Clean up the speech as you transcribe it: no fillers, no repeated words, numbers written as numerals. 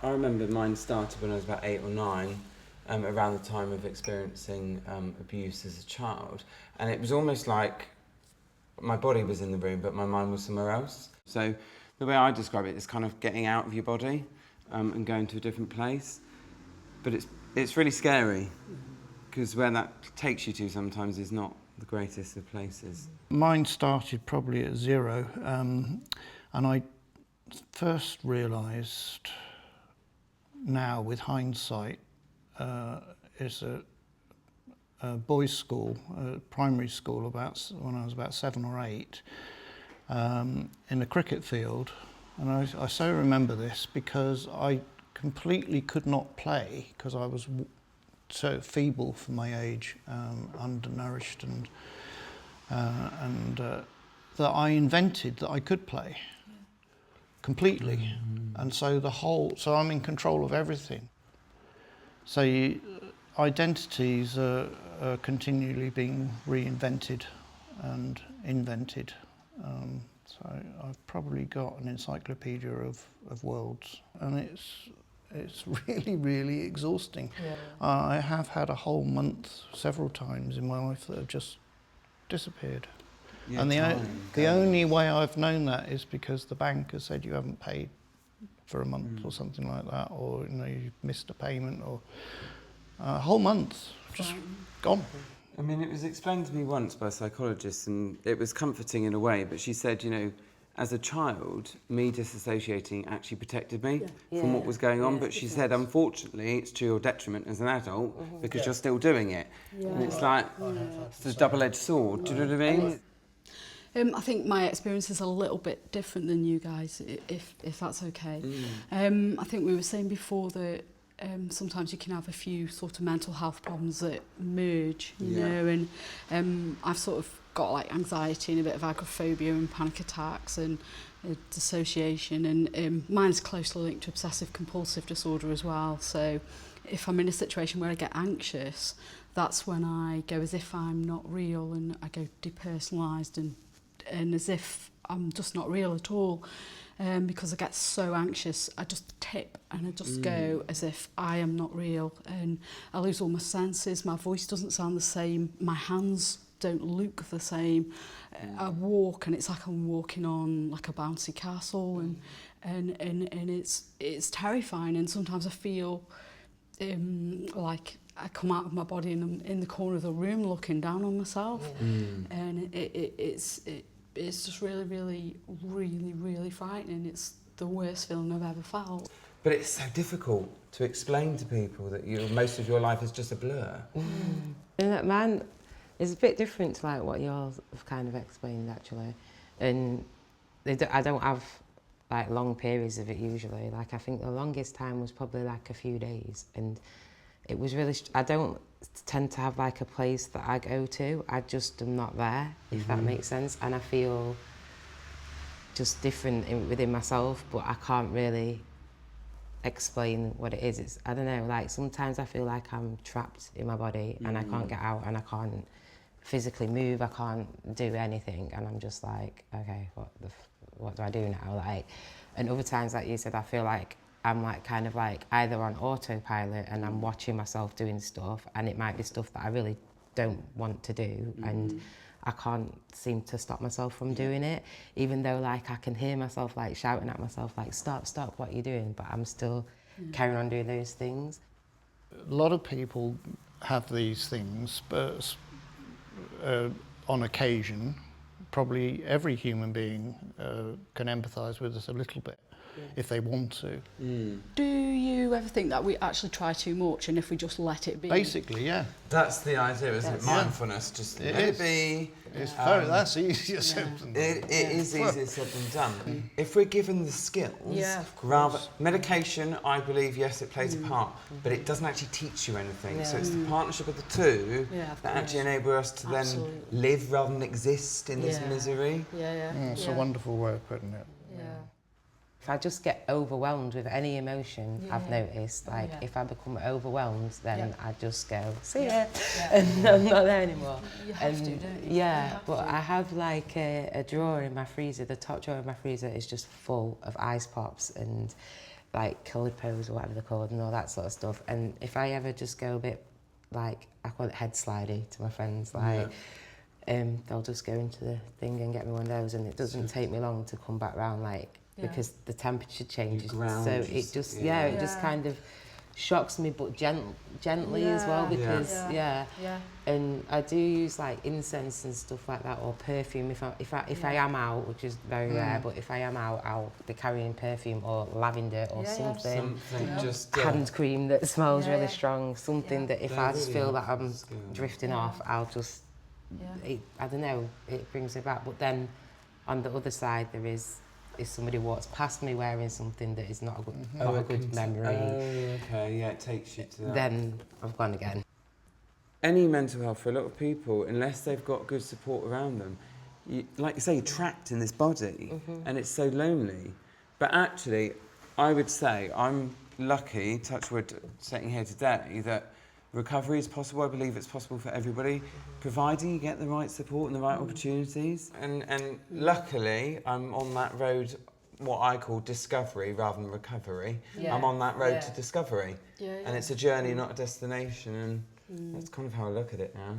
I remember mine started when I was about 8 or 9, around the time of experiencing abuse as a child. And it was almost like my body was in the room, but my mind was somewhere else. So the way I describe it is kind of getting out of your body and going to a different place. But it's really scary, because where that takes you to sometimes is not the greatest of places. Mine started probably at 0, and I first realised now, with hindsight, is a boys' school, primary school, when I was about 7 or 8, in a cricket field. And I so remember this because I completely could not play because I was so feeble for my age, undernourished, and that I invented that I could play completely. And so so I'm in control of everything. So identities are continually being reinvented and invented. So I've probably got an encyclopedia of worlds, and it's really, really exhausting. Yeah. I have had a whole month several times in my life that have just disappeared. Yeah, and the only way I've known that is because the bank has said you haven't paid for a month or something like that, or you've missed a payment, or a whole month just gone. I mean, it was explained to me once by a psychologist, and it was comforting in a way, but she said, as a child, me disassociating actually protected me from what was going on, but she said, unfortunately, it's to your detriment as an adult because you're still doing it. Yeah. And it's like, it's a double-edged sword, do you know what I mean? I think my experience is a little bit different than you guys, if that's okay. I think we were saying before that sometimes you can have a few sort of mental health problems that merge, you know, and I've sort of got like anxiety and a bit of agoraphobia and panic attacks and dissociation, and mine's closely linked to obsessive compulsive disorder as well. So if I'm in a situation where I get anxious, that's when I go as if I'm not real, and I go depersonalized and as if I'm just not real at all. Because I get so anxious, I just tip and I just go as if I am not real, and I lose all my senses. My voice doesn't sound the same, my hands don't look the same. I walk and it's like I'm walking on like a bouncy castle, and it's terrifying. And sometimes I feel like I come out of my body and I'm in the corner of the room looking down on myself, and it's just really, really, really, really frightening. It's the worst feeling I've ever felt. But it's so difficult to explain to people that most of your life is just a blur. And that man is a bit different to like what y'all have kind of explained, actually. And I don't have like long periods of it usually. Like I think the longest time was probably like a few days, and it was really. I don't tend to have like a place that I go to. I just am not there, if that makes sense. And I feel just different within myself, but I can't really explain what it is. I don't know, like sometimes I feel like I'm trapped in my body and I can't get out, and I can't physically move, I can't do anything, and I'm just like, okay, what do I do now? Like, and other times, like you said, I feel like I'm like kind of like either on autopilot and I'm watching myself doing stuff, and it might be stuff that I really don't want to do, and I can't seem to stop myself from doing it, even though like I can hear myself like shouting at myself like, stop, what are you doing? But I'm still carrying on doing those things. A lot of people have these things, but on occasion, probably every human being can empathise with us a little bit. If they want to. Do you ever think that we actually try too much, and if we just let it be? Basically, yeah. That's the idea, isn't it? Mindfulness, just let it be. It's that's easier said than done. It is easier said than done. If we're given the skills, medication, I believe, yes, it plays a part, but it doesn't actually teach you anything. So it's the partnership of the two that actually enable us to then live rather than exist in this misery. It's a wonderful way of putting it. If I just get overwhelmed with any emotion, I've noticed, like if I become overwhelmed, then I just go, see ya, and I'm not there anymore. You have to, don't you? But I have like a drawer in my freezer, the top drawer of my freezer is just full of ice pops, and like calipos or whatever they're called and all that sort of stuff. And if I ever just go a bit like, I call it head slidey to my friends, like they'll just go into the thing and get me one of those, and it doesn't take me long to come back round, like because the temperature changes, so it just it just kind of shocks me, but gently as well, because and I do use like incense and stuff like that, or perfume if I am out, which is very rare, but if I am out, I'll be carrying perfume or lavender or something just hand cream that smells really strong, something that if I just feel that I'm drifting off, I'll just I don't know, it brings me back. But then on the other side there is, if somebody walks past me wearing something that is not a good, not a good memory, it takes you to that. then I've gone again. Any mental health, for a lot of people, unless they've got good support around them, like you say, you're trapped in this body and it's so lonely. But actually, I would say I'm lucky, touch wood, sitting here today, that recovery is possible. I believe it's possible for everybody, providing you get the right support and the right opportunities. And luckily, I'm on that road, what I call discovery rather than recovery. I'm on that road to discovery. And it's a journey, not a destination. And that's kind of how I look at it now.